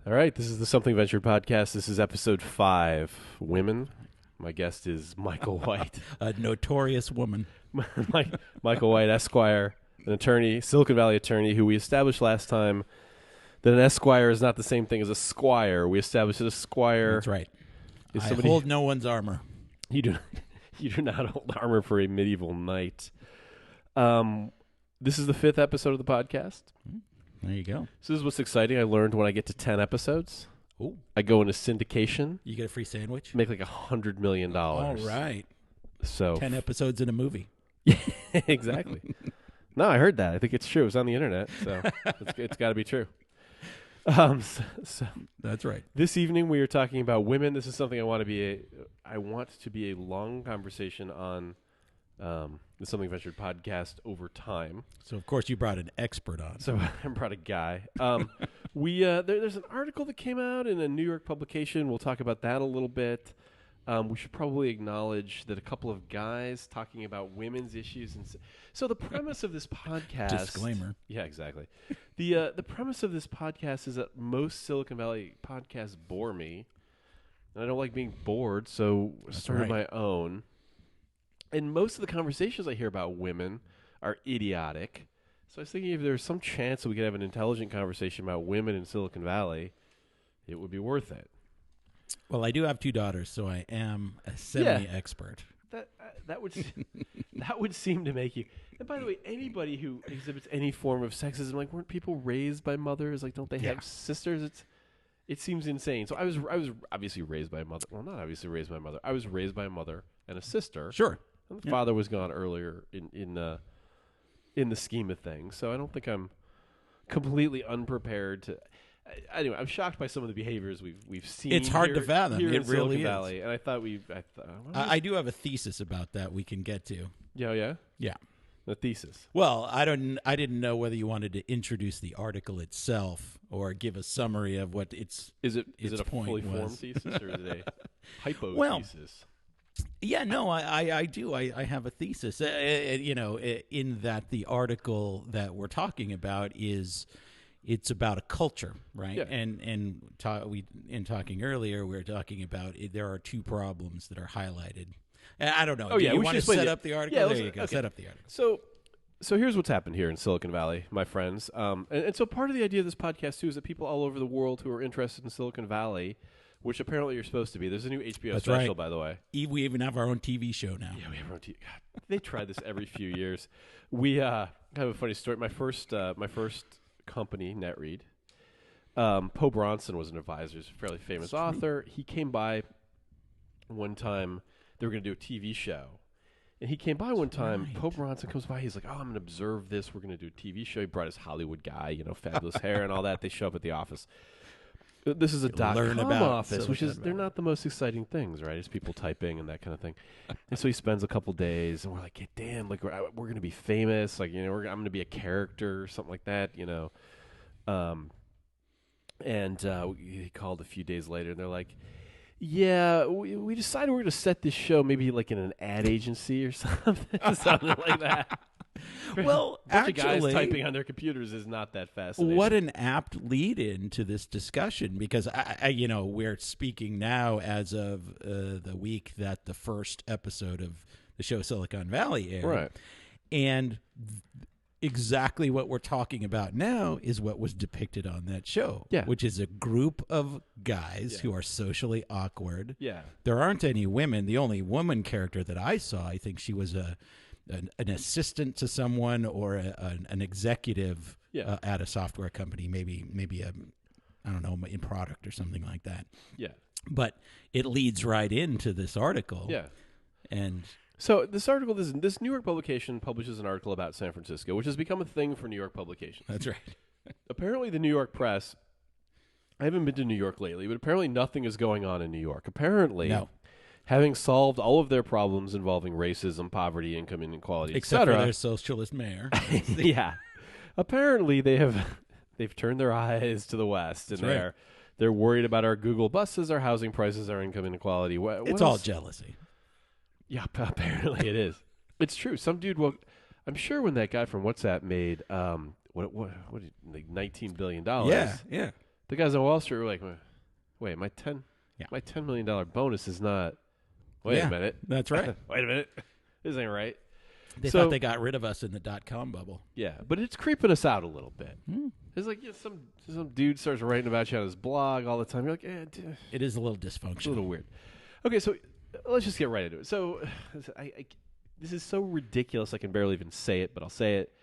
All right, this is the Something Ventured podcast. This is episode 5, Women. My guest is Michael White. A notorious woman. Michael White, Esquire, an attorney, Silcon Valley attorney, who we established last time that an Esquire is not the same thing as a squire. We established that a squire... That's right. Is I somebody, hold no one's armor. You do not hold armor for a medieval knight. This is the 5th episode of the podcast. There you go. So this is what's exciting. I learned when I get to 10 episodes, Ooh. I go into syndication. You get a free sandwich? Make like $100 million. All right. So 10 episodes in a movie. Yeah, exactly. No, I heard that. I think it's true. It's on the internet, so it's got to be true. So that's right. This evening we are talking about women. This is something I want to be a long conversation on the Something Ventured podcast over time. So of course you brought an expert on. So I brought a guy. There's an article that came out in a New York publication. We'll talk about that a little bit. We should probably acknowledge that a couple of guys talking about women's issues, and so the premise of this podcast. Disclaimer. Yeah, exactly. The premise of this podcast is that most Silicon Valley podcasts bore me, and I don't like being bored, so I started my own. And most of the conversations I hear about women are idiotic. So I was thinking if there's some chance that we could have an intelligent conversation about women in Silicon Valley, it would be worth it. Well, I do have 2 daughters, so I am a semi-expert. That would seem to make you. And by the way, anybody who exhibits any form of sexism, like, weren't people raised by mothers? Like, don't they have sisters? It seems insane. So I was obviously raised by a mother. Well, not obviously raised by a mother. I was raised by a mother and a sister. Sure. And the father was gone earlier in the scheme of things. So I don't think I'm completely unprepared to. Anyway, I'm shocked by some of the behaviors we've seen. It's hard to fathom. Here It in Silicon really is. Valley, and I thought I do have a thesis about that we can get to. Yeah. The thesis. Well, I didn't know whether you wanted to introduce the article itself or give a summary of what its is it a point fully formed was. thesis or is it a hypo Well, thesis? Yeah, no, I do. I have a thesis. In that the article that we're talking about it's about a culture, right? Yeah. And in talking earlier, we were talking about there are 2 problems that are highlighted. I don't know. Oh, yeah, you we want should to explain set it. up the article? Yeah, there you go. okay. Set up the article. So here's what's happened here in Silicon Valley, my friends. And so part of the idea of this podcast, too, is that people all over the world who are interested in Silicon Valley, which apparently you're supposed to be. There's a new HBO That's special, right. by the way. We even have our own TV show now. Yeah, we have our own TV. God, they try this every few years. We have a funny story. My first company, NetRead, Poe Bronson was an advisor. He's a fairly famous author. He came by one time. They were going to do a TV show. And he came by one time. Right. Poe Bronson comes by. He's like, I'm going to observe this. We're going to do a TV show. He brought his Hollywood guy, fabulous hair and all that. They show up at the office. This is a .com office, which is, they're not the most exciting things, right? It's people typing and that kind of thing. And so he spends a couple days, and we're like, hey, damn, like, we're going to be famous. Like, I'm going to be a character or something like that, And he called a few days later, and they're like, yeah, we decided we're going to set this show maybe like in an ad agency or something, something like that. Well, a bunch actually, of guys typing on their computers is not that fascinating. What an apt lead-in to this discussion, because we're speaking now as of the week that the first episode of the show Silicon Valley aired, right? And exactly what we're talking about now is what was depicted on that show, which is a group of guys who are socially awkward. Yeah, there aren't any women. The only woman character that I saw, I think she was an assistant to someone or an executive at a software company, maybe I don't know, in product or something like that. Yeah. But it leads right into this article. Yeah. And so this article, this New York publication publishes an article about San Francisco, which has become a thing for New York publications. That's right. Apparently the New York press, I haven't been to New York lately, but apparently nothing is going on in New York. Apparently, having solved all of their problems involving racism, poverty, income inequality, except for their socialist mayor. Yeah. Apparently they've turned their eyes to the West, and they're worried about our Google buses, our housing prices, our income inequality. It's all jealousy. Yeah, apparently it is. It's true. Some dude I'm sure when that guy from WhatsApp made like $19 billion. Yeah. the guys on Wall Street were like, wait, my $10 million bonus is not. Wait a minute. That's right. Wait a minute. This ain't right. They thought they got rid of us in the .com bubble. Yeah, but it's creeping us out a little bit. It's like some dude starts writing about you on his blog all the time. You're like, it is a little dysfunctional. A little weird. Okay, so let's just get right into it. So this is so ridiculous I can barely even say it, but I'll say it.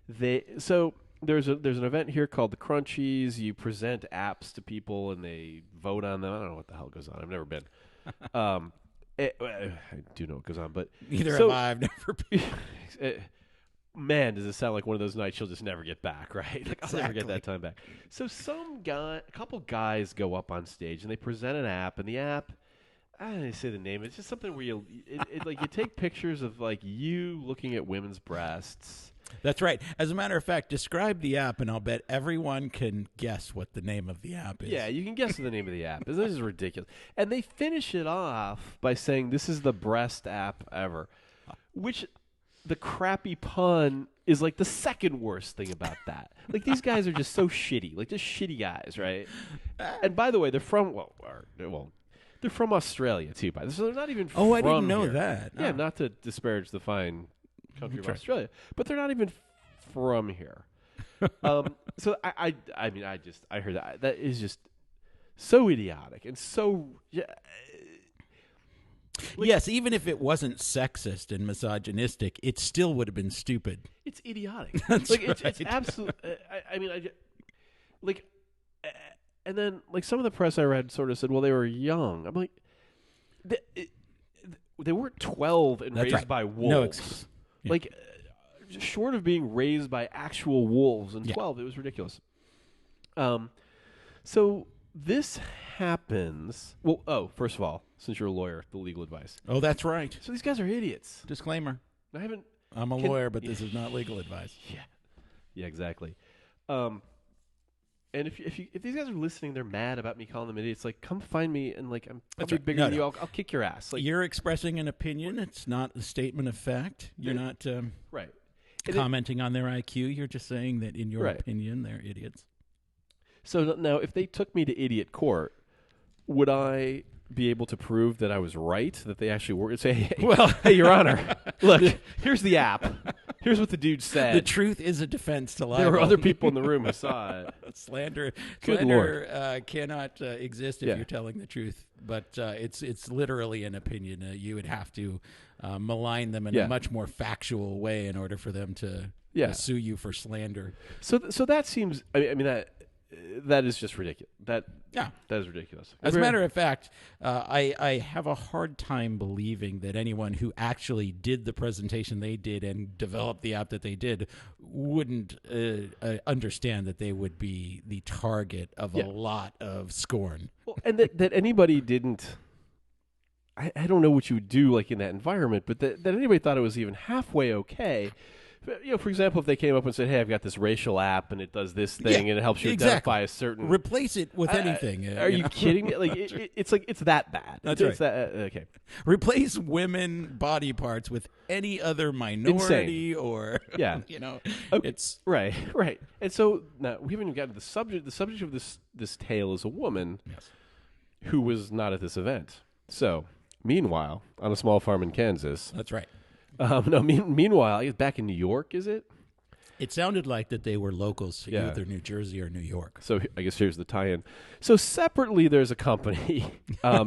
There's an event here called the Crunchies. You present apps to people and they vote on them. I don't know what the hell goes on. I've never been. I do know what goes on, but neither have I. I've never been. Man, does it sound like one of those nights you'll just never get back, right? Like, exactly. I'll never get that time back. So a couple guys go up on stage and they present an app, and the app, I don't say the name. It's just something where you take pictures of like you looking at women's breasts. That's right. As a matter of fact, describe the app, and I'll bet everyone can guess what the name of the app is. Yeah, you can guess what the name of the app is. This is ridiculous. And they finish it off by saying this is the breast app ever, which the crappy pun is like the second worst thing about that. Like, these guys are just so shitty. Like, just shitty guys, right? And by the way, they're from, they're from Australia, too. So they're not even from Oh, I didn't know here. that. Yeah, not to disparage the fine country of Australia, but they're not even from here. So I heard that. That is just so idiotic and so... yes, even if it wasn't sexist and misogynistic, it still would have been stupid. It's idiotic. That's like, right. It's absolute. And then like some of the press I read sort of said, well, they were young. I'm like, they weren't 12 and raised by wolves. No excuse. Yeah. Like, short of being raised by actual wolves and 12, it was ridiculous. So this happens. Well, first of all, since you're a lawyer, the legal advice. Oh, that's right. So these guys are idiots. Disclaimer. I'm a Can- lawyer, but this is not legal advice. Yeah, exactly. And if these guys are listening, they're mad about me calling them idiots. Like, come find me, and like I'm probably bigger than you. I'll kick your ass. Like, you're expressing an opinion. It's not a statement of fact. You're not right commenting on their IQ. You're just saying that in your opinion, they're idiots. So now, if they took me to idiot court, would I be able to prove that I was right, that they actually were? Say, hey, Your Honor, look, here's the app. Here's what the dude said. The truth is a defense to libel. There were other people in the room who saw it. Slander cannot exist if you're telling the truth. But it's literally an opinion. You would have to malign them in a much more factual way in order for them to sue you for slander. So that seems. I mean that is just ridiculous. That is ridiculous. As a matter of fact, I have a hard time believing that anyone who actually did the presentation they did and developed the app that they did wouldn't understand that they would be the target of a lot of scorn. Well, and that anybody didn't. I don't know what you would do like in that environment, but that anybody thought it was even halfway okay. You know, for example, if they came up and said, "Hey, I've got this racial app and it does this thing and it helps you identify a certain," replace it with anything. Are you kidding me? Like it's that bad. That's right. Okay. Replace women body parts with any other minority or it's right. And so now we haven't even gotten to the subject. The subject of this tale is a woman who was not at this event. So meanwhile, on a small farm in Kansas. That's right. Meanwhile, I guess back in New York, is it? It sounded like that they were locals to either New Jersey or New York. So I guess here's the tie-in. So separately, there's a company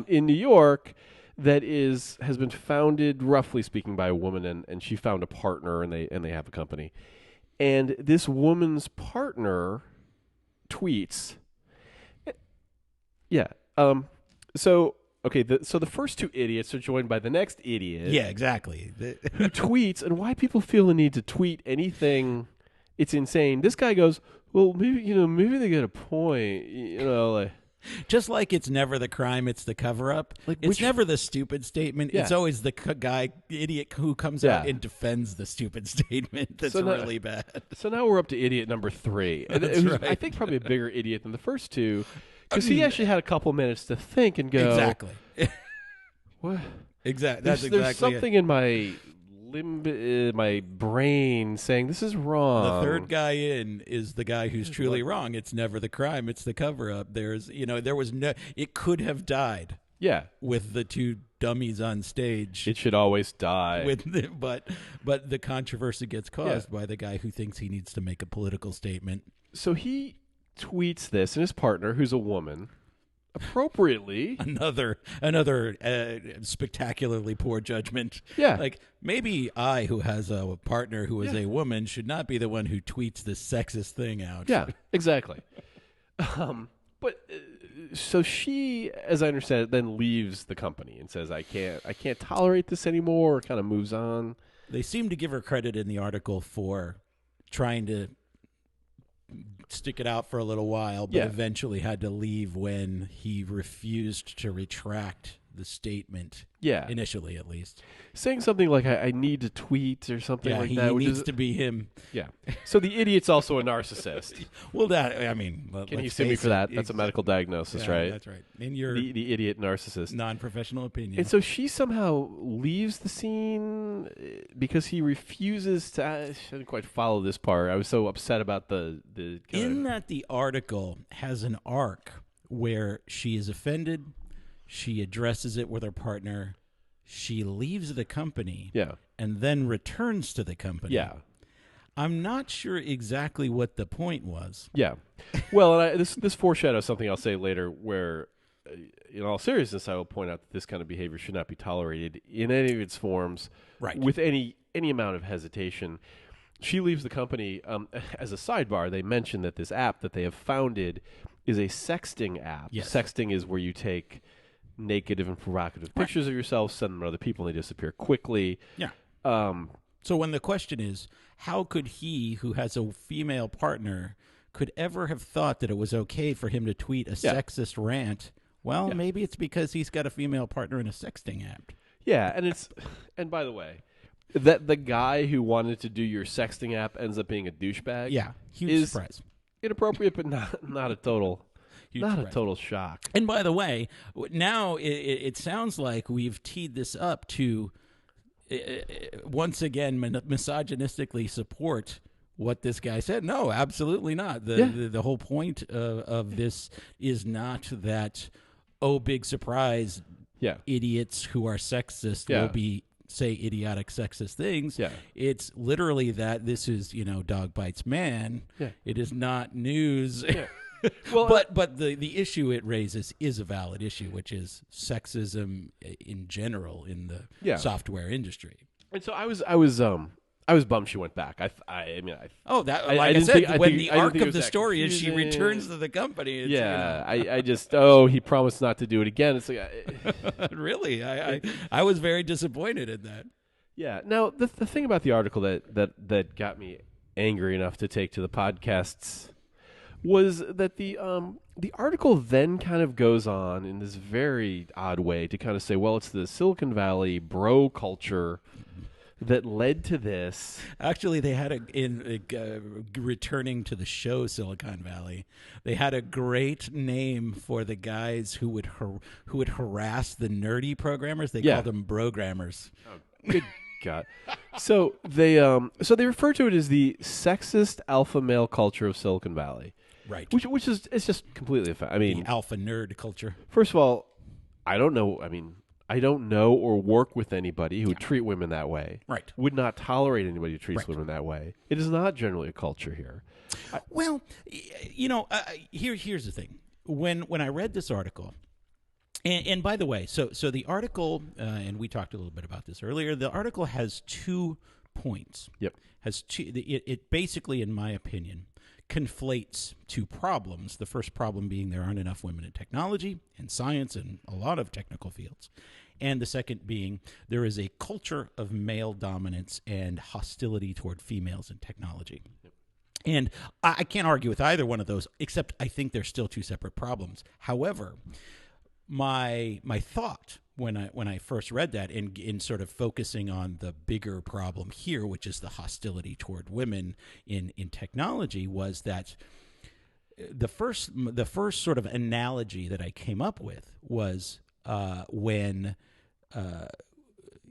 in New York that has been founded, roughly speaking, by a woman, and she found a partner, and they have a company. And this woman's partner tweets. Yeah. Okay, so the first two idiots are joined by the next idiot. Yeah, exactly. Who tweets, and why people feel the need to tweet anything, it's insane. This guy goes, well, maybe they get a point, like. Just like it's never the crime, it's the cover-up. Like it's never the stupid statement. Yeah. It's always the idiot who comes out and defends the stupid statement that's really bad. So now we're up to idiot number 3. And it was, I think, probably a bigger idiot than the first two. Because he actually had a couple minutes to think and go. Exactly. What? Exactly. There's something in my my brain saying this is wrong. The third guy in is the guy who's truly wrong. It's never the crime; it's the cover-up. There was no. It could have died. Yeah, with the two dummies on stage. It should always die. But the controversy gets caused by the guy who thinks he needs to make a political statement. So he tweets this, and his partner, who's a woman, appropriately another spectacularly poor judgment. Yeah, like maybe I, who has a partner who is a woman, should not be the one who tweets this sexist thing out. Yeah, exactly. But so she, as I understand it, then leaves the company and says, I can't tolerate this anymore, or kind of moves on. They seem to give her credit in the article for trying to stick it out for a little while, but eventually had to leave when he refused to retract the statement. Yeah. Initially, at least. Saying something like, I need to tweet or something like that. He needs to be him. Yeah. So the idiot's also a narcissist. Well, can he sue me for that? That's a medical diagnosis, right? That's right. In your the idiot narcissist. Non-professional opinion. And so she somehow leaves the scene because he refuses to. I didn't quite follow this part. I was so upset about the that the article has an arc where she is offended. She addresses it with her partner. She leaves the company and then returns to the company. Yeah. I'm not sure exactly what the point was. Yeah. Well, and this foreshadows something I'll say later where, in all seriousness, I will point out that this kind of behavior should not be tolerated in any of its forms with any amount of hesitation. She leaves the company. As a sidebar, they mention that this app that they have founded is a sexting app. Yes. Sexting is where you take negative and provocative pictures of yourself, send them to other people, and they disappear quickly. Yeah. So when the question is, how could he, who has a female partner, could ever have thought that it was okay for him to tweet a sexist rant? Well, maybe it's because he's got a female partner in a sexting app. Yeah, and by the way, that the guy who wanted to do your sexting app ends up being a douchebag. Yeah, huge surprise. Inappropriate, but not a total. A total shock. And by the way, now it sounds like we've teed this up to once again misogynistically support what this guy said. No, absolutely not. The whole point of this is not that, oh, big surprise, idiots who are sexist will say idiotic sexist things. Yeah. It's literally that this is, dog bites man. Yeah. It is not news. Yeah. Well, but the issue it raises is a valid issue, which is sexism in general in the software industry. And so I was bummed she went back. When the arc of the story is she returns to the company. He promised not to do it again. It's like really, I was very disappointed in that. Yeah. Now the thing about the article that got me angry enough to take to the podcasts was that the article then kind of goes on in this very odd way to kind of say, well, it's the Silicon Valley bro culture that led to this. Actually, they had returning to the show Silicon Valley, they had a great name for the guys who would harass the nerdy programmers. They called them brogrammers. Oh, good God. So they refer to it as the sexist alpha male culture of Silicon Valley. Right. Which is it's just completely offensive. I mean, the alpha nerd culture. First of all, I don't know. I mean, I don't know or work with anybody who would treat women that way. Right. Would not tolerate anybody who treats women that way. It is not generally a culture here. Here's the thing. When I read this article, and by the way, so the article, and we talked a little bit about this earlier. The article has 2 points. Yep. It basically, in my opinion, conflates 2 problems. The first problem being there aren't enough women in technology and science and a lot of technical fields. And the second being there is a culture of male dominance and hostility toward females in technology. Yep. And I can't argue with either one of those, except I think they're still 2 separate problems. However, my thought when I first read that, in sort of focusing on the bigger problem here, which is the hostility toward women in technology, was that the first sort of analogy that I came up with was when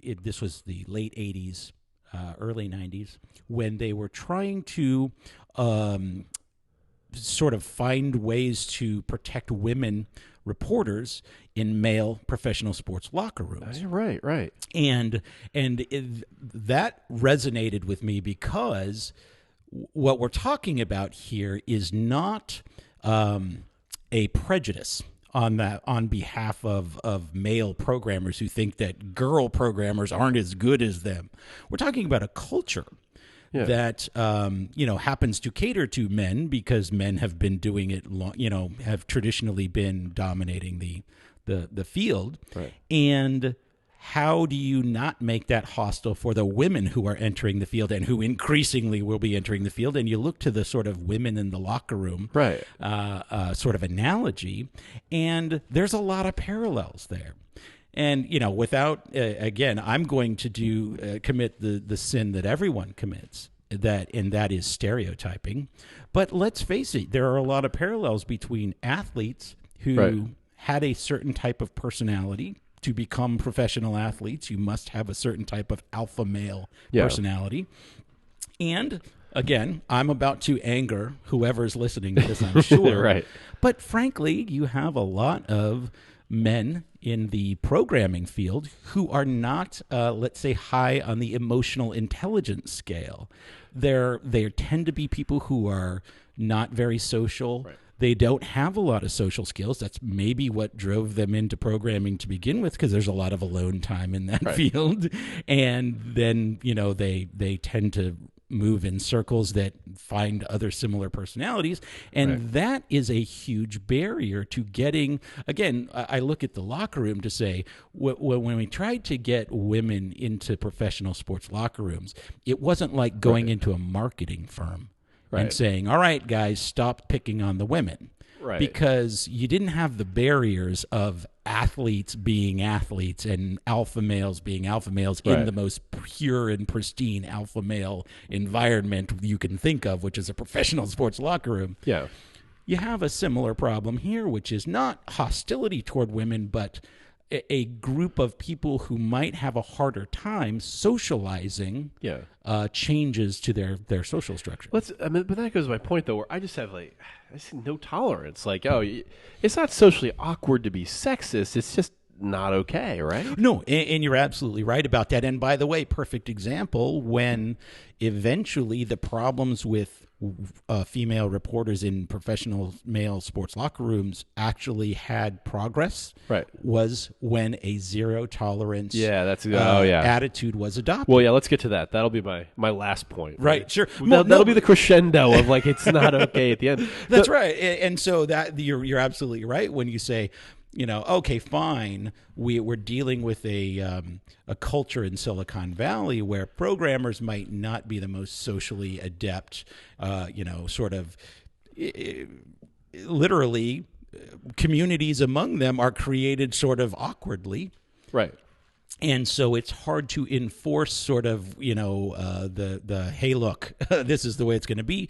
this was the late 80s. early 90s, when they were trying to sort of find ways to protect women reporters in male professional sports locker rooms. Right. And that resonated with me because what we're talking about here is not a prejudice on behalf of male programmers who think that girl programmers aren't as good as them. We're talking about a culture that happens to cater to men because men have been doing it have traditionally been dominating the field. Right. And how do you not make that hostile for the women who are entering the field and who increasingly will be entering the field? And you look to the sort of women in the locker room sort of analogy, and there's a lot of parallels there. And, without, again, I'm going to commit the sin that everyone commits, and that is stereotyping. But let's face it, there are a lot of parallels between athletes who had a certain type of personality. To become professional athletes, you must have a certain type of alpha male personality. And again, I'm about to anger whoever's listening to this, I'm sure. Right. But frankly, you have a lot of men in the programming field who are not, let's say, high on the emotional intelligence scale. They tend to be people who are not very social. Right. They don't have a lot of social skills. That's maybe what drove them into programming to begin with, because there's a lot of alone time in that field. And then, they tend to move in circles that find other similar personalities. And that is a huge barrier to getting, again, I look at the locker room to say, when we tried to get women into professional sports locker rooms, it wasn't like going into a marketing firm. And saying, all right, guys, stop picking on the women. Right. Because you didn't have the barriers of athletes being athletes and alpha males being alpha males in the most pure and pristine alpha male environment you can think of, which is a professional sports locker room. Yeah. You have a similar problem here, which is not hostility toward women, but a group of people who might have a harder time socializing changes to their social structure. But that goes to my point, though, where I just have no tolerance. It's not socially awkward to be sexist. It's just not okay, right? No, and you're absolutely right about that. And by the way, perfect example, when eventually the problems with female reporters in professional male sports locker rooms actually had progress was when a zero tolerance attitude was adopted. Well, let's get to that. That'll be my last point. Right, sure. That'll be the crescendo of it's not okay at the end. That's right. And so that you're absolutely right when you say, okay, fine. We're dealing with a culture in Silicon Valley where programmers might not be the most socially adept, sort of literally communities among them are created sort of awkwardly. Right. And so it's hard to enforce sort of, the hey, look, this is the way it's going to be,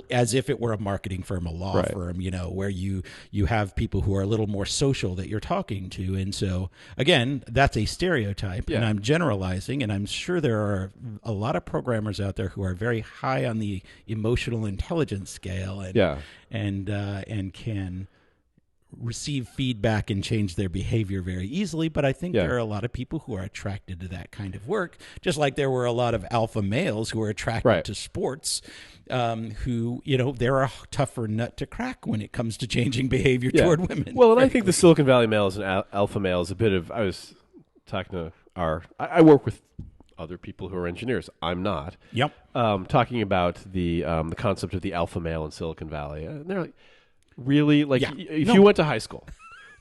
as if it were a marketing firm, a law firm, where you have people who are a little more social that you're talking to. And so, again, that's a stereotype, and I'm generalizing, and I'm sure there are a lot of programmers out there who are very high on the emotional intelligence scale and can receive feedback and change their behavior very easily. But I think there are a lot of people who are attracted to that kind of work, just like there were a lot of alpha males who are attracted to sports, who, they're a tougher nut to crack when it comes to changing behavior toward women. Well, and I think the Silicon Valley male is an alpha male is a bit of, I was talking to I work with other people who are engineers. I'm not. Yep. Talking about the concept of the alpha male in Silicon Valley. And they're like, really? If you went to high school,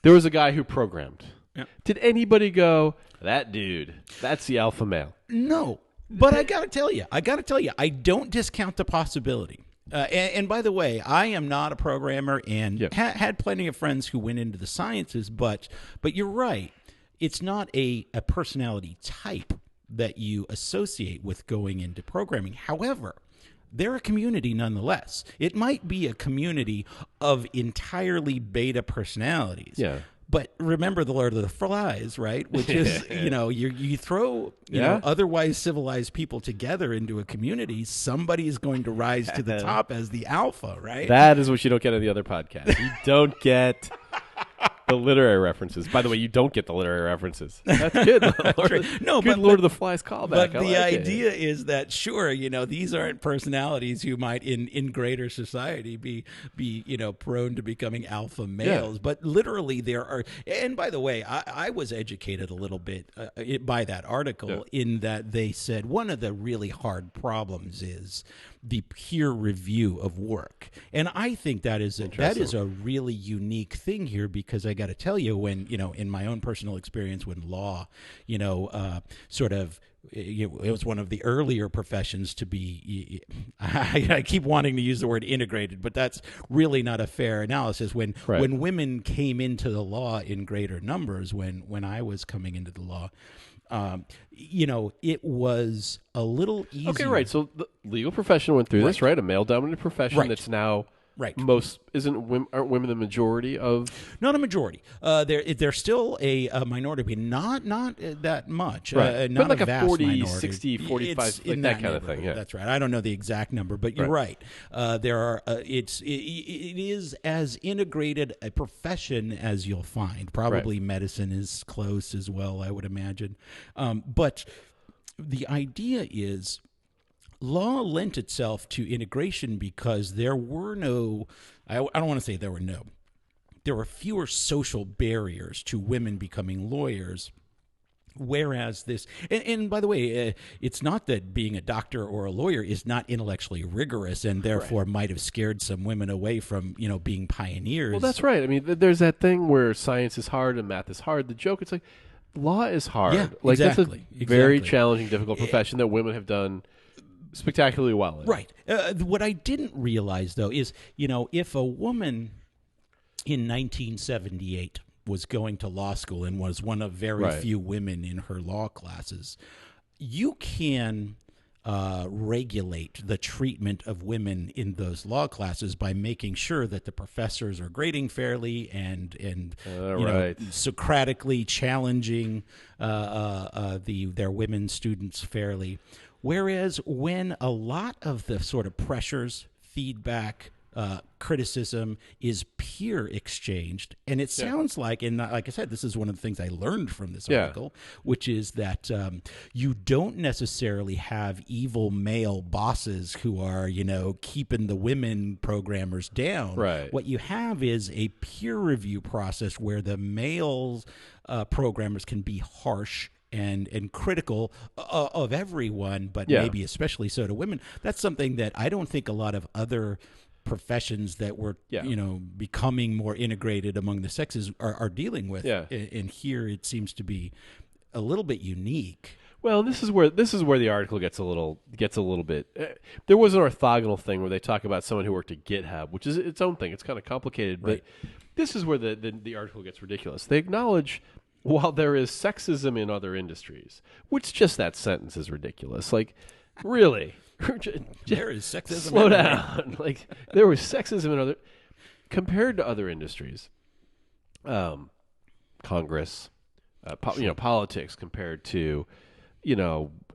there was a guy who programmed. Yep. Did anybody go, that dude, that's the alpha male? No. But I got to tell you, I don't discount the possibility. And by the way, I am not a programmer and had plenty of friends who went into the sciences, but you're right. It's not a personality type that you associate with going into programming. However, they're a community nonetheless. It might be a community of entirely beta personalities. Yeah. But remember the Lord of the Flies, right? Which is, you throw otherwise civilized people together into a community, somebody is going to rise to the top as the alpha, right? That is what you don't get on the other podcast. You don't get the literary references. By the way, you don't get the literary references. That's good. Lord of the Flies callback. But the idea is that, sure, these aren't personalities who might in greater society be prone to becoming alpha males. Yeah. But literally there are, and by the way, I was educated a little bit by that article in that they said one of the really hard problems is the peer review of work. And I think that is a really unique thing here, because I got to tell you, when, in my own personal experience, when law, it was one of the earlier professions to be, I keep wanting to use the word integrated, but that's really not a fair analysis. When women came into the law in greater numbers, when I was coming into the law, it was a little easier. Okay, right. So the legal profession went through this, right? A male-dominated profession that's now aren't women the majority of? Not a majority. They're still a minority, but not that much. Right. Not but like a 40, minority. 60, 45, like that kind of thing. Yeah, that's right. I don't know the exact number, but you're right. There are. It is as integrated a profession as you'll find. Probably medicine is close as well, I would imagine. But the idea is, law lent itself to integration because there were no, I don't want to say there were fewer social barriers to women becoming lawyers. Whereas this, and by the way, it's not that being a doctor or a lawyer is not intellectually rigorous and therefore might have scared some women away from, being pioneers. Well, that's right. I mean, there's that thing where science is hard and math is hard. The joke, it's like, law is hard. Yeah, like exactly. That's a very challenging, difficult profession that women have done spectacularly well in. Right. What I didn't realize, though, is, if a woman in 1978 was going to law school and was one of very few women in her law classes, you can regulate the treatment of women in those law classes by making sure that the professors are grading fairly and Socratically challenging their women students fairly. Whereas when a lot of the sort of pressures, feedback, criticism is peer exchanged, and it sounds like, and like I said, this is one of the things I learned from this article, which is that you don't necessarily have evil male bosses who are, keeping the women programmers down. Right. What you have is a peer review process where the male programmers can be harsh and critical of everyone, but maybe especially so to women. That's something that I don't think a lot of other professions that were becoming more integrated among the sexes are dealing with. And here it seems to be a little bit unique. Well, this is where the article gets a little bit. There was an orthogonal thing where they talk about someone who worked at GitHub, which is its own thing. It's kind of complicated, but this is where the article gets ridiculous. They acknowledge, while there is sexism in other industries, which just that sentence is ridiculous. Like, really? There is sexism. Slow down. Like, there was sexism in other, compared to other industries. Congress, politics compared to,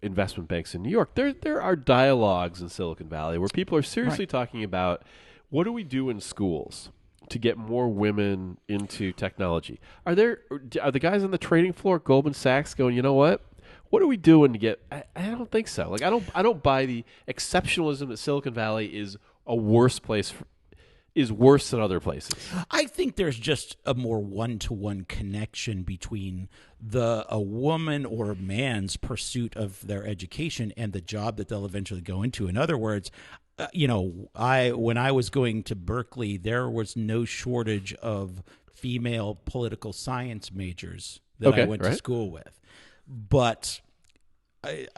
investment banks in New York. There are dialogues in Silicon Valley where people are seriously talking about, what do we do in schools to get more women into technology? Are the guys on the trading floor at Goldman Sachs going, you know what are we doing to get? I don't think so. Like, I don't buy the exceptionalism that Silicon Valley is a worse place is worse than other places. I think there's just a more one-to-one connection between a woman or a man's pursuit of their education and the job that they'll eventually go into. In other words, when I was going to Berkeley, there was no shortage of female political science majors that I went to school with. But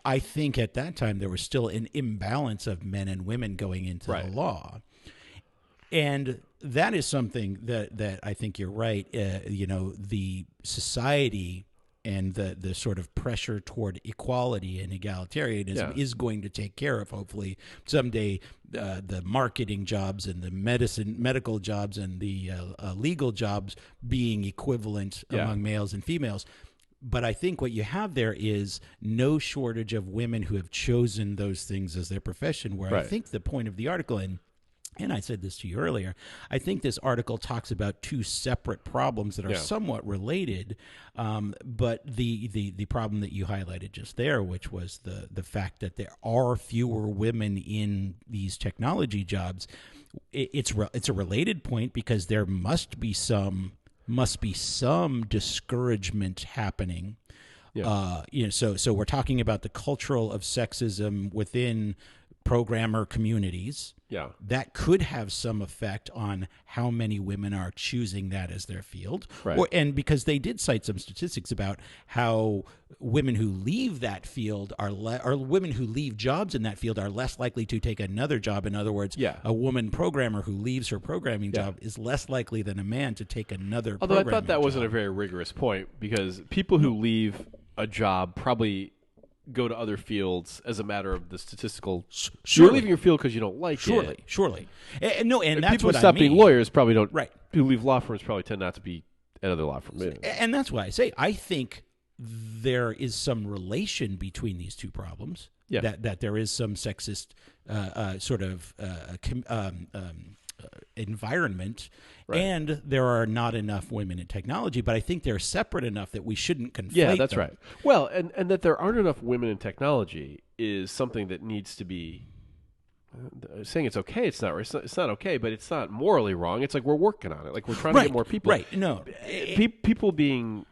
I think at that time there was still an imbalance of men and women going into the law. And that is something that I think you're right. The society the sort of pressure toward equality and egalitarianism is going to take care of, hopefully, someday the marketing jobs and the medical jobs and the legal jobs being equivalent among males and females. But I think what you have there is no shortage of women who have chosen those things as their profession, where I think the point of the article, and I said this to you earlier, I think this article talks about two separate problems that are somewhat related, but the problem that you highlighted just there, which was the fact that there are fewer women in these technology jobs, it's a related point because there must be some discouragement happening. So we're talking about the cultural of sexism within programmer communities. That could have some effect on how many women are choosing that as their field. And because they did cite some statistics about how women who leave that field or women who leave jobs in that field are less likely to take another job. In other words, a woman programmer who leaves her programming job is less likely than a man to take another Although I thought that job. wasn't a very rigorous point, because people who leave a job probably go to other fields as a matter of the statistical. You're leaving your field because you don't like it. Surely. And that's people what who stop I mean. being lawyers probably don't. Who leave law firms probably tend not to be at other law firms. And that's why I say I think there is some relation between these two problems. That there is some sexist environment, and there are not enough women in technology, but I think they're separate enough that we shouldn't conflate them. That's right. Well, and that there aren't enough women in technology is something that needs to be saying it's okay. It's not okay, but it's not morally wrong. It's like we're working on it. Like we're trying to get more people. No, people being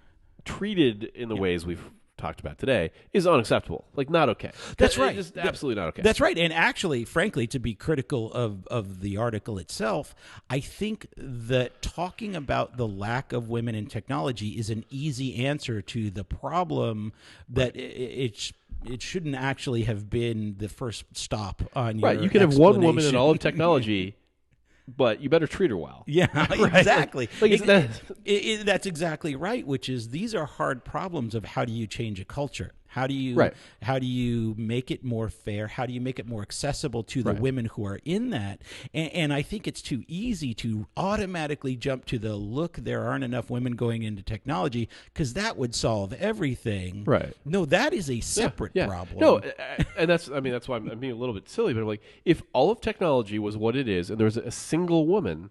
treated in the ways we've talked about today is unacceptable. Like, not okay. That's right. Just absolutely not okay. That's right. And actually, frankly, to be critical of the article itself, I think that talking about the lack of women in technology is an easy answer to the problem that it shouldn't actually have been the first stop on your You can have one woman in all of technology, but you better treat her well. Exactly. That's exactly right, which is these are hard problems of how do you change a culture? How do you make it more fair? How do you make it more accessible to the women who are in that? And I think it's too easy to automatically jump to the look, there aren't enough women going into technology because that would solve everything. No, that is a separate problem. No, and that's why I'm being a little bit silly, but I'm like, if all of technology was what it is and there was a single woman,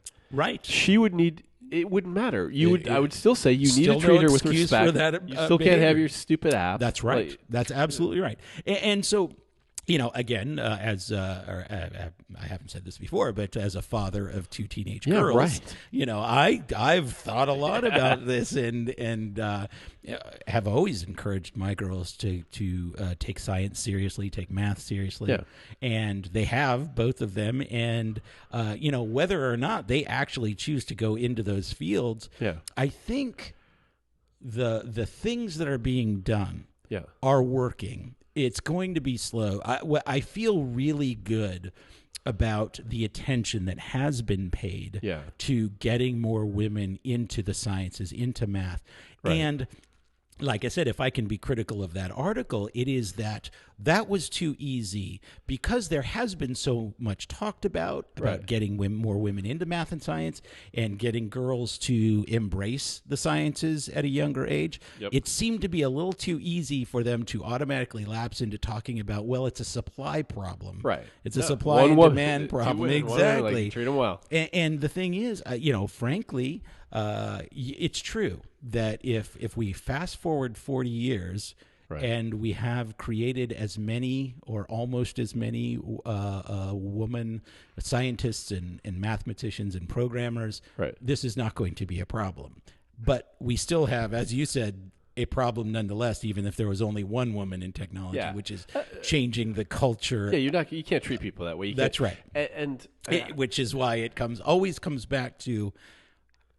she would need. It wouldn't matter. I would still say you need to treat her with respect. For that, you still can't have your stupid app. That's right. That's absolutely right. And so, again, as I haven't said this before, but as a father of two teenage girls, I've thought a lot about this and have always encouraged my girls to take science seriously, take math seriously, and they have, both of them. And whether or not they actually choose to go into those fields, I think the things that are being done are working. It's going to be slow. I feel really good about the attention that has been paid to getting more women into the sciences, into math. And like I said, if I can be critical of that article, it is that was too easy because there has been so much talked about getting more women into math and science and getting girls to embrace the sciences at a younger age. It seemed to be a little too easy for them to automatically lapse into talking about, well, it's a supply problem. It's a supply and demand problem. Exactly. Treat them well. And the thing is, frankly, it's true that if we fast forward 40 years and we have created as many or almost as many women scientists and mathematicians and programmers, this is not going to be a problem. But we still have, as you said, a problem nonetheless, even if there was only one woman in technology, which is changing the culture. You can't treat people that way. That's right. And which is why it always comes back to,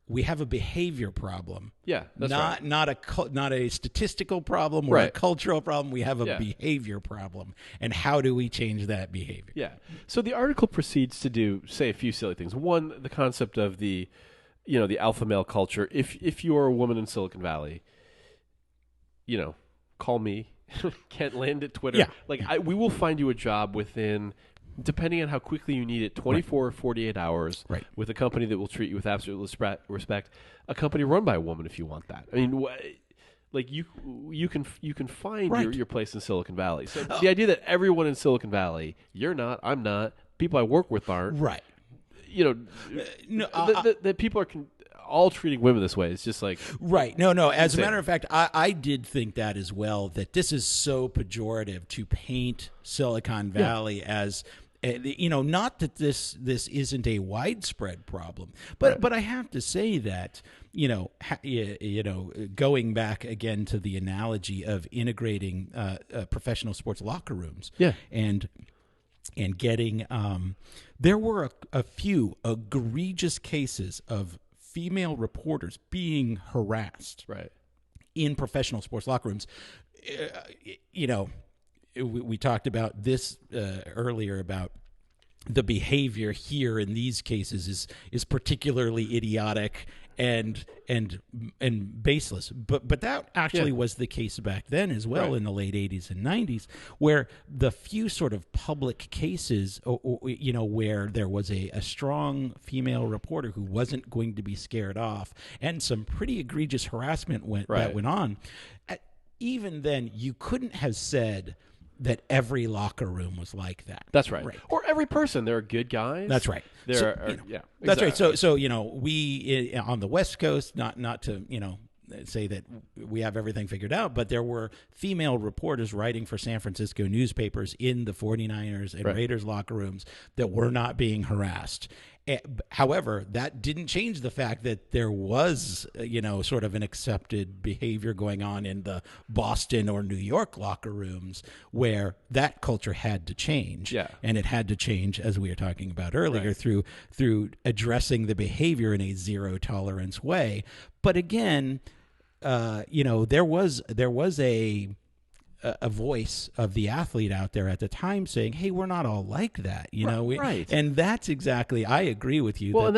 we have a behavior problem. That's not a statistical problem or a cultural problem. We have a behavior problem. And how do we change that behavior? So the article proceeds to say a few silly things. One, the concept of the alpha male culture. If you're a woman in Silicon Valley, call me, Kent Lind at Twitter. Yeah. We will find you a job within, depending on how quickly you need it, 24 or 48 hours with a company that will treat you with absolute respect, a company run by a woman if you want that. I mean, you can find your place in Silicon Valley. So the idea that everyone in Silicon Valley, you're not, I'm not, people I work with aren't. Right. That people are all treating women this way. It's just like... Right. No. As a matter of fact, I did think that as well, that this is so pejorative to paint Silicon Valley as... not that this isn't a widespread problem, but I have to say that going back again to the analogy of integrating professional sports locker rooms, and getting there were a few egregious cases of female reporters being harassed in professional sports locker rooms. We talked about this earlier about the behavior here in these cases is particularly idiotic and baseless. But that actually was the case back then as well in the late 80s and 90s, where the few sort of public cases, where there was a strong female reporter who wasn't going to be scared off, and some pretty egregious harassment that went on. Even then, you couldn't have said that every locker room was like that. That's right. Or every person. There are good guys. That's right. That's right. So we on the West Coast, not to say that we have everything figured out, but there were female reporters writing for San Francisco newspapers in the 49ers and Raiders locker rooms that were not being harassed. However, that didn't change the fact that there was, sort of an accepted behavior going on in the Boston or New York locker rooms where that culture had to change. Yeah. And it had to change, as we were talking about earlier, through addressing the behavior in a zero tolerance way. But again, there was a voice of the athlete out there at the time saying, "Hey, we're not all like that," and that's exactly. I agree with you. Well,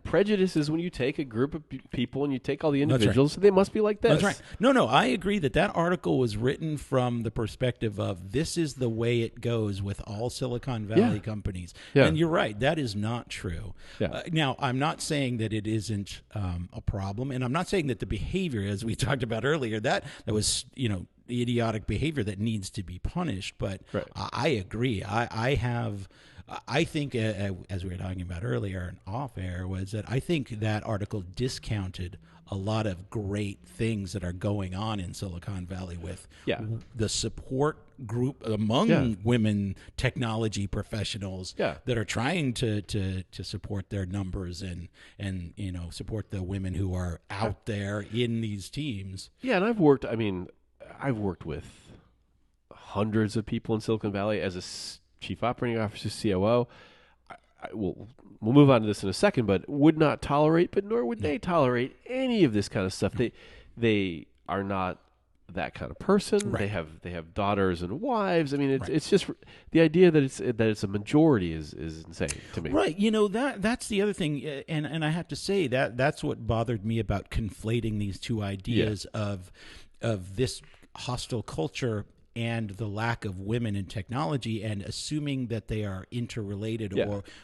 prejudice is when you take a group of people and you take all the individuals, so they must be like this. That's right. No, I agree that article was written from the perspective of this is the way it goes with all Silicon Valley companies, and you're right. That is not true. Yeah. Now, I'm not saying that it isn't a problem, and I'm not saying that the behavior, as we talked about earlier, that was the idiotic behavior that needs to be punished. But I agree. I think, as we were talking about earlier and off air, was that I think that article discounted a lot of great things that are going on in Silicon Valley with the support group among women technology professionals that are trying to support their numbers and support the women who are out there in these teams. Yeah, and I've worked with hundreds of people in Silicon Valley as a chief operating officer, COO. We'll move on to this in a second, but would not tolerate, but nor would they tolerate any of this kind of stuff. They are not that kind of person. Right. They have daughters and wives. I mean, it's just the idea that it's a majority is insane to me. Right. That's the other thing, and I have to say that's what bothered me about conflating these two ideas of this hostile culture and the lack of women in technology, and assuming that they are interrelated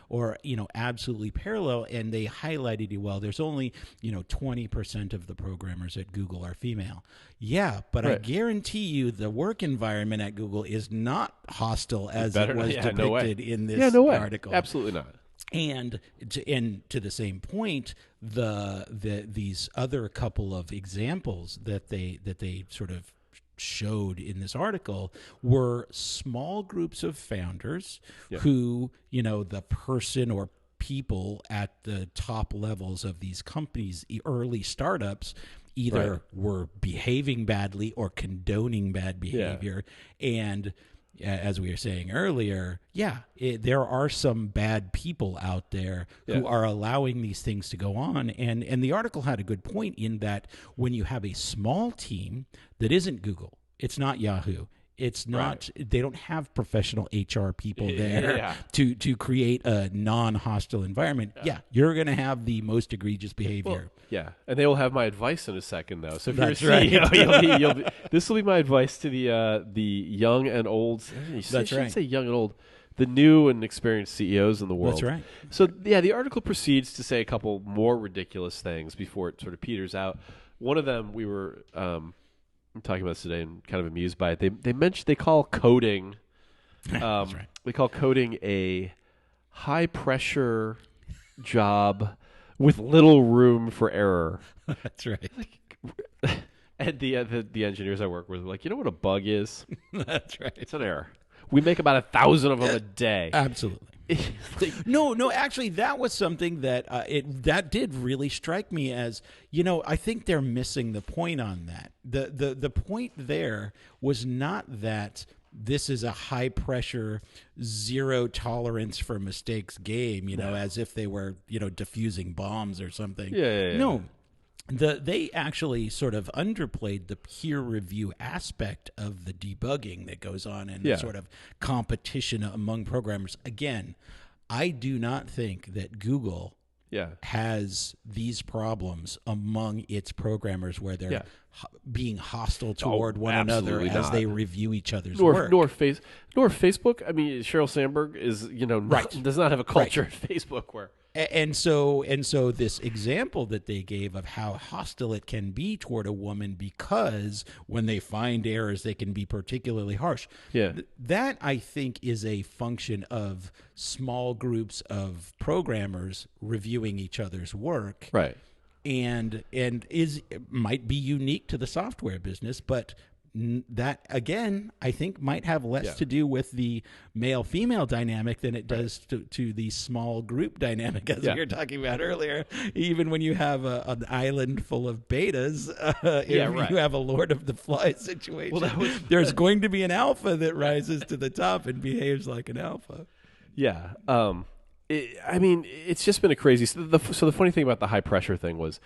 or absolutely parallel. And they highlighted, there's only 20% of the programmers at Google are female. Yeah, but I guarantee you the work environment at Google is not hostile as it was depicted in this article. Absolutely not. And to the same point, these other couple of examples that they sort of showed in this article were small groups of founders who, the person or people at the top levels of these companies, early startups, either were behaving badly or condoning bad behavior. And as we were saying earlier, there are some bad people out there who are allowing these things to go on. And the article had a good point in that when you have a small team that isn't Google, it's not Yahoo, It's not. Right. They don't have professional HR people there to create a non-hostile environment. Yeah, you're going to have the most egregious behavior. Well, and they will have my advice in a second, though. So if you're a CEO, this will be my advice to the young and old. That's right. Say young and old. The new and experienced CEOs in the world. That's right. So, the article proceeds to say a couple more ridiculous things before it sort of peters out. One of them, we were talking about this today and kind of amused by it. They call coding, That's right. They call coding a high-pressure job with little room for error. That's right. And the engineers I work with were like, you know what a bug is? That's right. It's an error. We make about 1,000 of them a day. Absolutely. No. Actually, that was something that that did really strike me as, I think they're missing the point on that. The point there was not that this is a high pressure, zero tolerance for mistakes game, as if they were, diffusing bombs or something. Yeah. No. They actually sort of underplayed the peer review aspect of the debugging that goes on and the sort of competition among programmers. Again, I do not think that Google has these problems among its programmers where they're being hostile toward one another as they review each other's work. Nor Facebook. I mean, Sheryl Sandberg is, does not have a culture at Facebook where... And so this example that they gave of how hostile it can be toward a woman because when they find errors, they can be particularly harsh. Yeah. That, I think, is a function of small groups of programmers reviewing each other's work. Right. And might be unique to the software business, but that, again, I think might have less to do with the male-female dynamic than it does to the small group dynamic, as we were talking about earlier. Even when you have an island full of betas, you have a Lord of the Flies situation, there's going to be an alpha that rises to the top and behaves like an alpha. Yeah. It's just been a crazy... So the funny thing about the high-pressure thing was...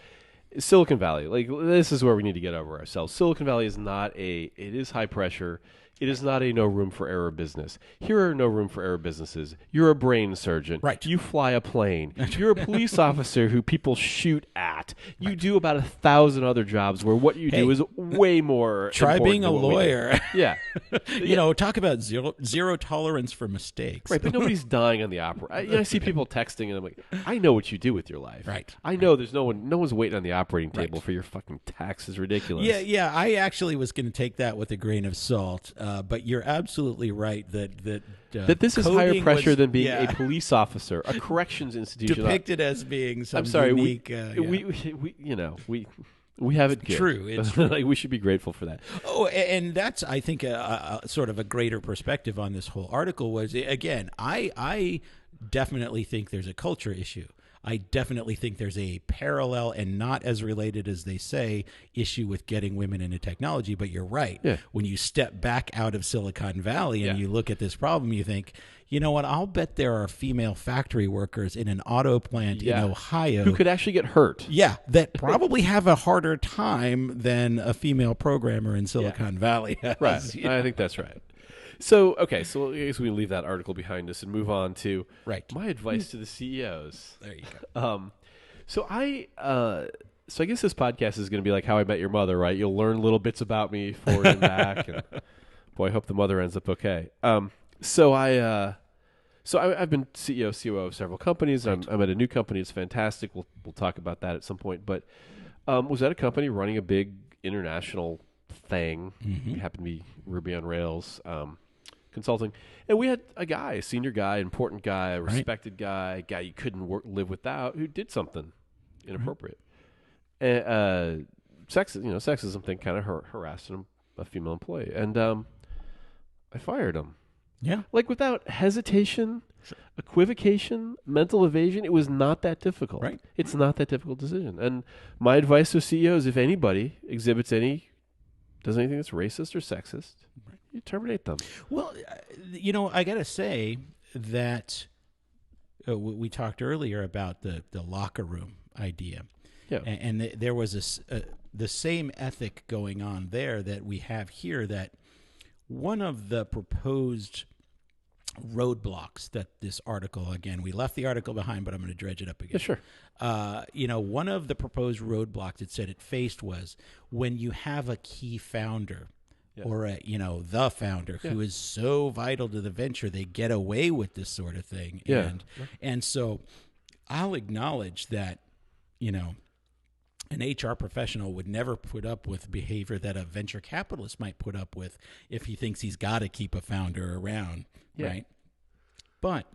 Silicon Valley, this is where we need to get over ourselves. Silicon Valley is it is high pressure. It is not a no room for error business. Here are no room for error businesses. You're a brain surgeon. Right. You fly a plane. You're a police officer who people shoot at. You do about 1,000 other jobs where what you do is way more Try being a lawyer. Yeah. Talk about zero tolerance for mistakes. Right, but nobody's dying on the opera. I see people texting and I'm like, I know what you do with your life. Right. I know there's no one's waiting on the operating table for your fucking taxes. Ridiculous. Yeah. I actually was going to take that with a grain of salt. But you're absolutely right that this is higher pressure than being a police officer, a corrections institution depicted as being some unique. We have it good. True, it's true. We should be grateful for that. Oh, and that's, I think, a sort of a greater perspective on this whole article was, again, I definitely think there's a culture issue. I definitely think there's a parallel and not as related as they say issue with getting women into technology. But you're right. Yeah. When you step back out of Silicon Valley and you look at this problem, you think, you know what? I'll bet there are female factory workers in an auto plant in Ohio who could actually get hurt. Yeah, that probably have a harder time than a female programmer in Silicon Valley has. Right. I think that's right. So I guess we leave that article behind us and move on to my advice to the CEOs. There you go. So I guess this podcast is going to be like How I Met Your Mother, right? You'll learn little bits about me forward and back, and boy, I hope the mother ends up okay. So I've been CEO, COO of several companies. I'm at a new company. It's fantastic. We'll talk about that at some point. But was at a company running a big international thing. It happened to be Ruby on Rails consulting. And we had a senior guy, important guy, a respected guy you couldn't live without, who did something inappropriate. And sexism thing kind of harassed a female employee. And I fired him. Yeah. Without hesitation, equivocation, mental evasion, it was not that difficult. Right. It's not that difficult decision. And my advice to CEOs, if anybody does anything that's racist or sexist, you terminate them. Well, I got to say that we talked earlier about the locker room idea. Yeah. And there was the same ethic going on there that we have here, that one of the proposed roadblocks that this article, again, we left the article behind, but I'm going to dredge it up again. Yeah, sure. One of the proposed roadblocks it said it faced was when you have a key founder or the founder who is so vital to the venture, they get away with this sort of thing. Yeah. And so I'll acknowledge that, an HR professional would never put up with behavior that a venture capitalist might put up with if he thinks he's got to keep a founder around, right? But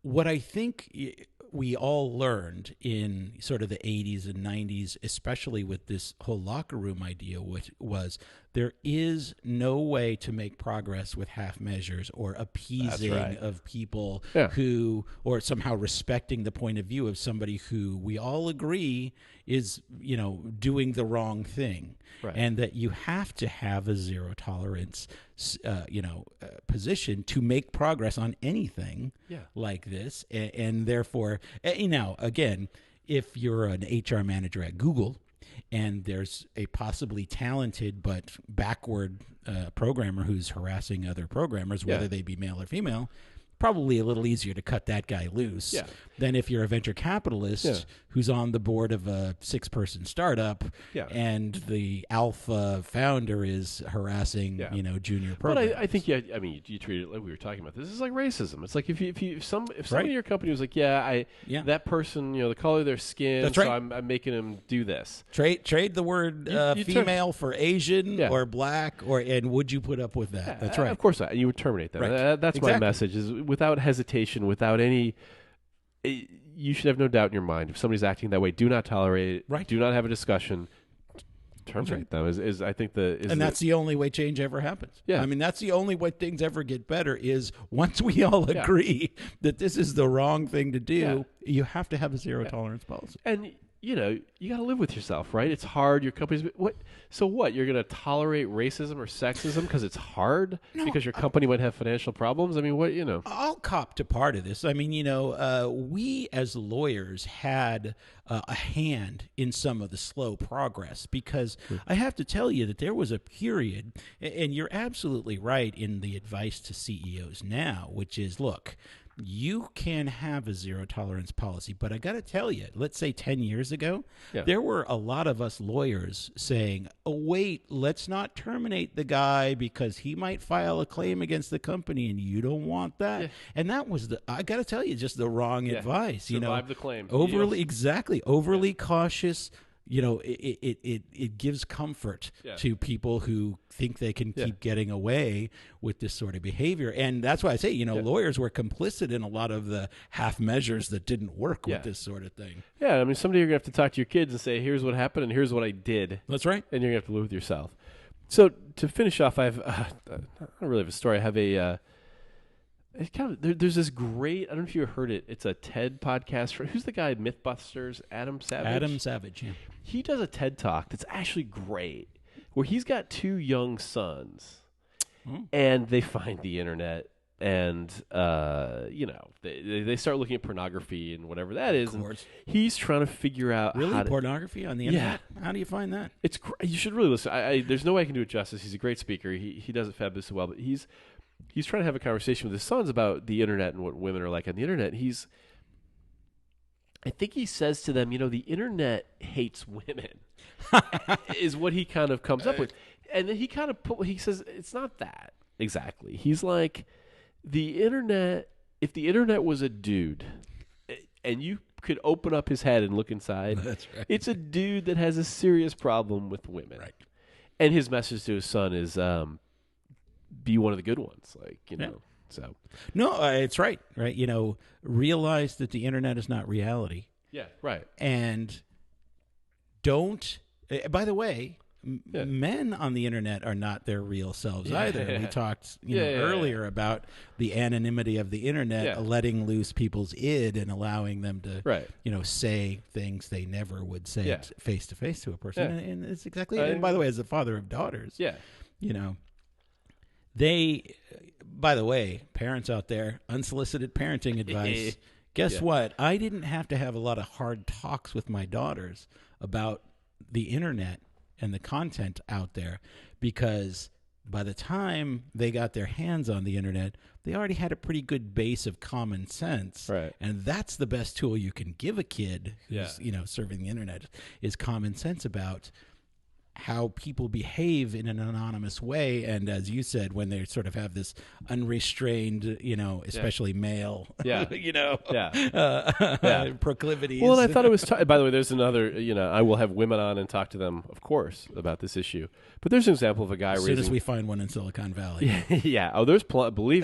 what I think we all learned in sort of the 80s and 90s, especially with this whole locker room idea, which was there is no way to make progress with half measures or appeasing of people who, or somehow respecting the point of view of somebody who we all agree is, doing the wrong thing. Right. And that you have to have a zero tolerance, position to make progress on anything like this. And therefore, again, if you're an HR manager at Google and there's a possibly talented but backward programmer who's harassing other programmers, whether they be male or female, probably a little easier to cut that guy loose than if you're a venture capitalist who's on the board of a 6-person startup and the alpha founder is harassing, junior programmers. But I think, you treat it like we were talking about. This is like racism. It's like if somebody in your company was like, that person, the color of their skin, that's so right. I'm making him do this. Trade the word female for Asian or black, and would you put up with that? That's right. Of course not. You would terminate that. Right. That's my message is without hesitation, without any, you should have no doubt in your mind. If somebody's acting that way, do not tolerate it. Right. Do not have a discussion. Terminate them. Is I think that's the only way change ever happens. Yeah. I mean, that's the only way things ever get better is once we all agree that this is the wrong thing to do, you have to have a zero tolerance policy. And you got to live with yourself, right? It's hard. Your company's so what? You're going to tolerate racism or sexism because it's hard because your company might have financial problems. I mean, what I'll cop to part of this. I mean, we as lawyers had a hand in some of the slow progress because I have to tell you that there was a period, and you're absolutely right in the advice to CEOs now, which is, look, you can have a zero tolerance policy, but I got to tell you, let's say 10 years ago, there were a lot of us lawyers saying, oh, wait, let's not terminate the guy because he might file a claim against the company and you don't want that. Yeah. And that was I got to tell you, just the wrong advice. Survive the claim. Overly cautious. It gives comfort to people who think they can keep getting away with this sort of behavior. And that's why I say, lawyers were complicit in a lot of the half measures that didn't work with this sort of thing. Yeah, I mean, someday you're going to have to talk to your kids and say, here's what happened and here's what I did. That's right. And you're going to have to live with yourself. So to finish off, I don't really have a story. I have a... there's this great, I don't know if you heard it, it's a TED podcast. Who's the guy, Mythbusters? Adam Savage? Adam Savage, yeah. He does a TED Talk that's actually great, where he's got 2 young sons, and they find the internet, and, they start looking at pornography and whatever that is. Of course. And he's trying to figure out pornography on the internet? Yeah. How do you find that? It's you should really listen. There's no way I can do it justice. He's a great speaker. He does it fabulously well, but he's trying to have a conversation with his sons about the internet and what women are like on the internet. I think he says to them, the internet hates women, is what he kind of comes up with. And then he says, it's not that exactly. He's like, if the internet was a dude and you could open up his head and look inside, that's right. It's a dude that has a serious problem with women. Right. And his message to his son is, be one of the good ones, So no, it's right. Realize that the internet is not reality. Yeah, right. And don't. By the way, men on the internet are not their real selves either. We talked, earlier about the anonymity of the internet, letting loose people's id and allowing them to, say things they never would say face to face to a person. And it's exactly. And by the way, as a father of daughters, by the way, parents out there, unsolicited parenting advice. Guess what? I didn't have to have a lot of hard talks with my daughters about the internet and the content out there because by the time they got their hands on the internet, they already had a pretty good base of common sense. Right. And that's the best tool you can give a kid who's, surfing the internet, is common sense about how people behave in an anonymous way. And as you said, when they sort of have this unrestrained, especially male, proclivities. Well, and I thought it was, by the way, there's another, I will have women on and talk to them, of course, about this issue. But there's an example of a guy raising. As soon as we find one in Silicon Valley. Yeah. Oh, there's plenty.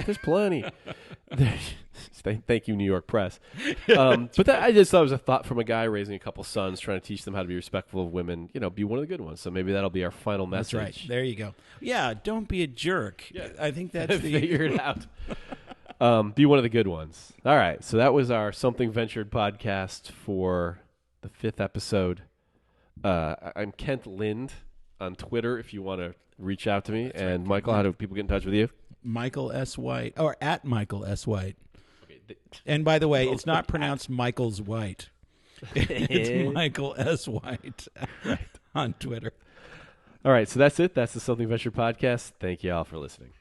Thank you, New York press. But I just thought it was a thought from a guy raising a couple sons, trying to teach them how to be respectful of women, be one of the good ones. So maybe that'll be our final message. That's right. There you go. Yeah, don't be a jerk. Yeah. I think that's figure it out. Be one of the good ones. All right. So that was our Something Ventured podcast for the 5th episode. I'm Kent Lind on Twitter if you want to reach out to me. That's and right. Michael, how do people get in touch with you? Michael S. White, or at Michael S. White. Okay, and by the way, it's not pronounced Michael's White. It's Michael S. White on Twitter. All right, so that's it. That's the Something Venture podcast. Thank you all for listening.